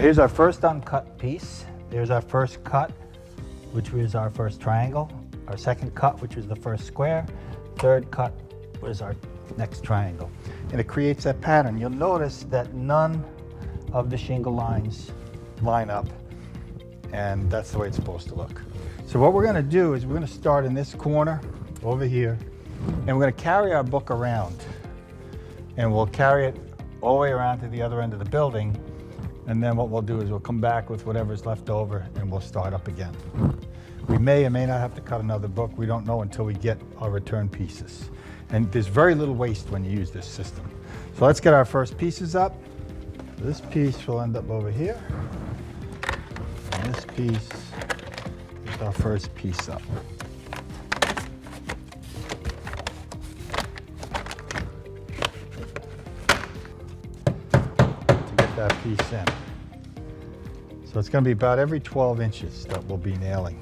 here's our first uncut piece. There's our first cut, which was our first triangle. Our second cut, which was the first square. Third cut was our next triangle. And it creates that pattern. You'll notice that none of the shingle lines line up. And that's the way it's supposed to look. So what we're going to do is we're going to start in this corner over here, and we're going to carry our book around, and we'll carry it all the way around to the other end of the building, and then what we'll do is we'll come back with whatever's left over and we'll start up again. We may or may not have to cut another book. We don't know until we get our return pieces. And there's very little waste when you use this system. So let's get our first pieces up. This piece will end up over here. And this piece is our first piece up. To get that piece in. So it's going to be about every 12 inches that we'll be nailing.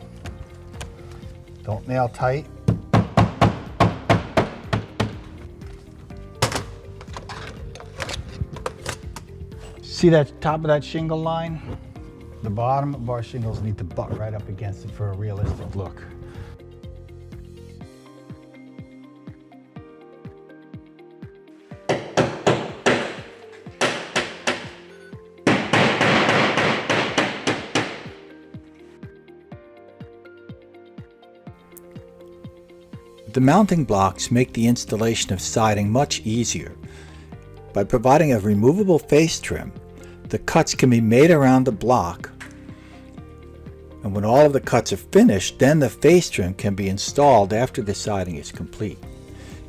Don't nail tight. See that top of that shingle line? The bottom of our shingles need to butt right up against it for a realistic look. The mounting blocks make the installation of siding much easier. By providing a removable face trim, the cuts can be made around the block, and when all of the cuts are finished, then the face trim can be installed after the siding is complete.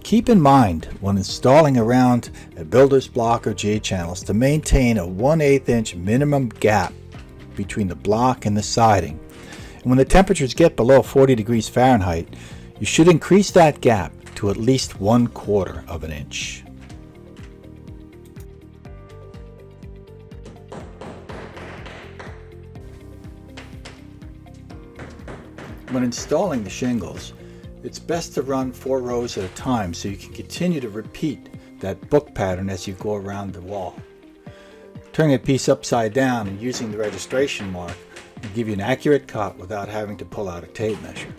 Keep in mind when installing around a builder's block or J-channels to maintain a 1/8 inch minimum gap between the block and the siding. And when the temperatures get below 40 degrees Fahrenheit, you should increase that gap to at least 1/4 of an inch. When installing the shingles, it's best to run 4 rows at a time so you can continue to repeat that book pattern as you go around the wall. Turning a piece upside down and using the registration mark will give you an accurate cut without having to pull out a tape measure.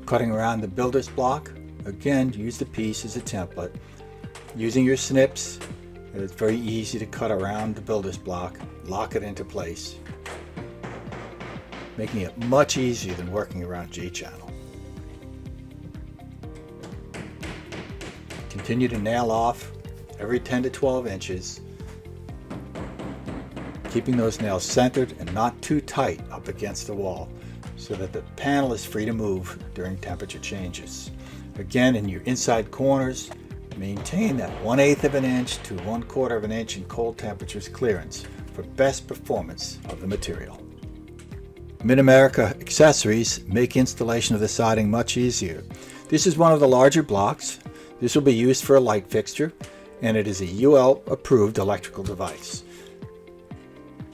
Cutting around the builder's block, again use the piece as a template. Using your snips, it's very easy to cut around the builder's block, lock it into place, making it much easier than working around J-channel. Continue to nail off every 10 to 12 inches, keeping those nails centered and not too tight up against the wall so that the panel is free to move during temperature changes. Again, in your inside corners, maintain that 1/8 of an inch to 1/4 of an inch in cold temperatures clearance for best performance of the material. Mid-America accessories make installation of the siding much easier. This is one of the larger blocks. This will be used for a light fixture, and it is a UL approved electrical device.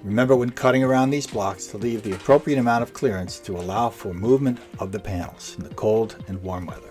Remember when cutting around these blocks to leave the appropriate amount of clearance to allow for movement of the panels in the cold and warm weather.